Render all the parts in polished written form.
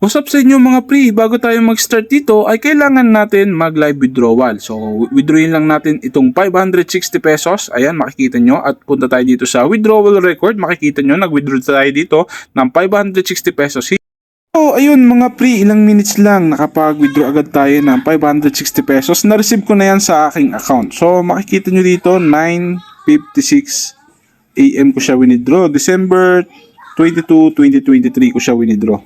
What's up sa inyo mga pre? Bago tayo mag-start dito ay kailangan natin mag-live withdrawal. So withdrawin lang natin itong 560 pesos. Ayan, makikita nyo. At punta tayo dito sa withdrawal record. Makikita nyo, nag-withdraw tayo dito ng 560 pesos. So ayun mga pre, ilang minutes lang nakapag-withdraw agad tayo ng 560 pesos. Na-receive ko na yan sa aking account. So makikita nyo dito, 9:56 AM ko siya withdraw. December 22, 2023 ko siya withdraw.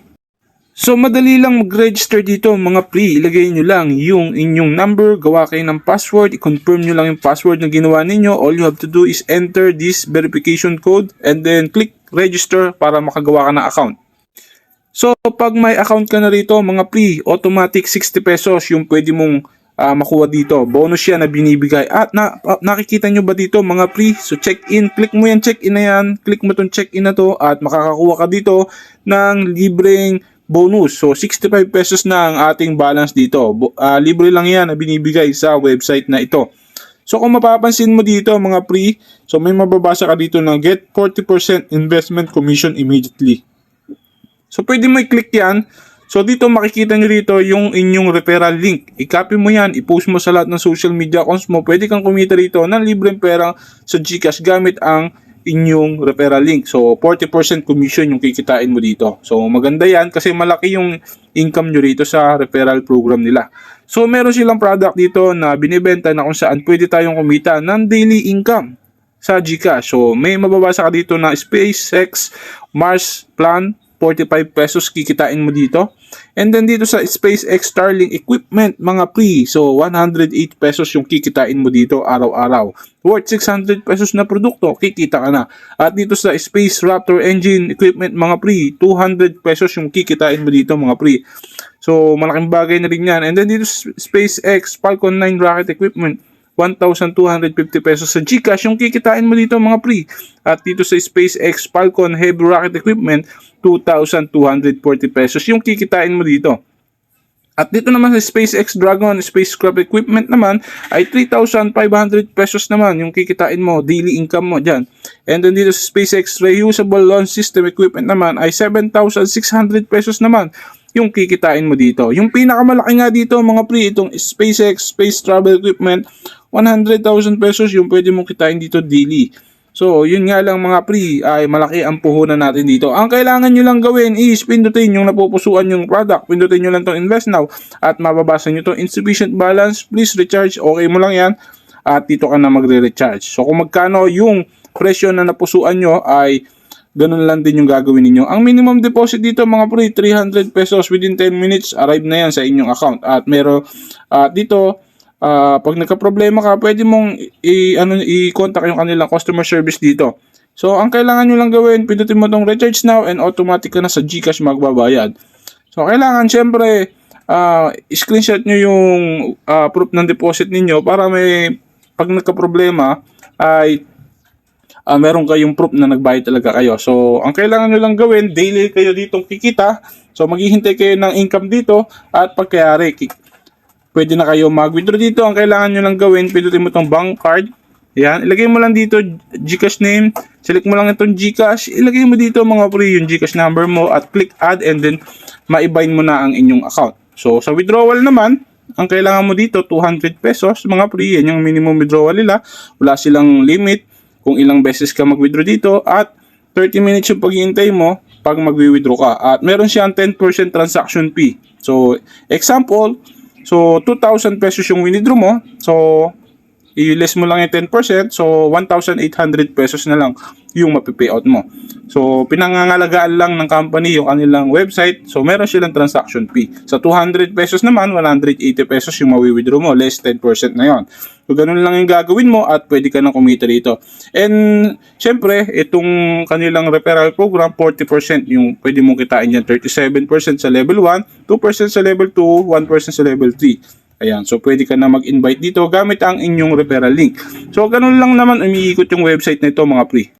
So madali lang mag-register dito mga pre, ilagay nyo lang yung inyong number, gawa kayo ng password, i-confirm nyo lang yung password na ginawa ninyo. All you have to do is enter this verification code and then click register para makagawa ka ng account. So pag may account ka na rito mga pre, automatic 60 pesos yung pwede mong makuha dito. Bonus yan na binibigay. At nakikita nyo ba dito mga pre? So check in, click mo yan, check in na yan, click mo tong check in na to at makakakuha ka dito ng libreng bonus. So 65 pesos na ang ating balance dito. Libre lang yan na binibigay sa website na ito. So kung mapapansin mo dito mga pre, so may mababasa ka dito na get 40% investment commission immediately. So pwede mo i-click yan. So dito makikita nyo dito yung inyong referral link. I-copy mo yan, i-post mo sa lahat ng social media accounts mo. Pwede kang kumita rito ng libreng pera sa GCash gamit ang inyong referral link. So 40% commission yung kikitain mo dito. So maganda yan kasi malaki yung income nyo rito sa referral program nila. So meron silang product dito na binibenta na kung saan pwede tayong kumita ng daily income sa GCash. So may mababasa ka dito na SpaceX Mars Plan, 45 pesos kikitain mo dito. And then dito sa SpaceX Starlink equipment mga pre, so 108 pesos yung kikitain mo dito araw-araw. Worth 600 pesos na produkto, kikita ka na. At dito sa Space Raptor engine equipment mga pre, 200 pesos yung kikitain mo dito mga pre. So malaking bagay na rin yan. And then dito sa SpaceX Falcon 9 rocket equipment, 1,250 pesos sa GCash yung kikitain mo dito mga pre. At dito sa SpaceX Falcon Heavy Rocket Equipment, 2,240 pesos yung kikitain mo dito. At dito naman sa SpaceX Dragon Spacecraft Equipment naman ay 3,500 pesos naman yung kikitain mo, daily income mo dyan. And then dito sa SpaceX Reusable Launch System Equipment naman ay 7,600 pesos naman yung kikitain mo dito. Yung pinakamalaki nga dito mga pre, itong SpaceX Space Travel Equipment, 100,000 pesos yung pwede mong kitain dito daily. So yun nga lang mga pre, ay malaki ang puhunan natin dito. Ang kailangan nyo lang gawin is pindutin yung napupusuan yung product. Pindutin nyo lang itong invest now at mababasa nyo itong insufficient balance, please recharge. Okay mo lang yan at dito ka na magre-recharge. So kung magkano yung presyo na napusuan nyo ay ganun lang din yung gagawin ninyo. Ang minimum deposit dito mga pre, 300 pesos within 10 minutes, arrive na yan sa inyong account. At meron dito, pag nagka-problema ka, pwede mong i-contact yung kanilang customer service dito. So, ang kailangan nyo lang gawin, pindutin mo tong recharge now and automatic ka na sa GCash magbabayad. So, kailangan syempre, screenshot nyo yung proof ng deposit ninyo para pag nagka-problema ay meron kayong proof na nagbayad talaga kayo. So, ang kailangan nyo lang gawin, daily kayo ditong kikita. So, maghihintay kayo ng income dito at pagkayari, pwede na kayo mag-withdraw dito. Ang kailangan nyo lang gawin, pindutin mo itong bank card. Yan, ilagay mo lang dito GCash name. Select mo lang itong GCash. Ilagay mo dito mga pre yung GCash number mo at click add and then maibind mo na ang inyong account. So, sa withdrawal naman, ang kailangan mo dito, 200 pesos. Mga pre, yan yung minimum withdrawal nila. Wala silang limit kung ilang beses ka mag-withdraw dito at 30 minutes yung paghihintay mo pag mag-withdraw ka. At meron siyang 10% transaction fee. So, example, so 2,000 pesos yung withdraw mo. So, i-less mo lang yung 10%. So, 1,800 pesos na lang yung mapipayout mo. So, pinangangalagaan lang ng company yung kanilang website. So, meron silang transaction fee. Sa 200 pesos naman, 180 pesos yung mawi-withdraw mo. Less 10% na yon. So, ganun lang yung gagawin mo at pwede ka nang kumita dito. And, syempre, itong kanilang referral program, 40% yung pwede mong kitain yan. 37% sa level 1, 2% sa level 2, 1% sa level 3. Ayan, so pwede ka na mag-invite dito gamit ang inyong referral link. So, ganun lang naman umiikot yung website na ito mga pre.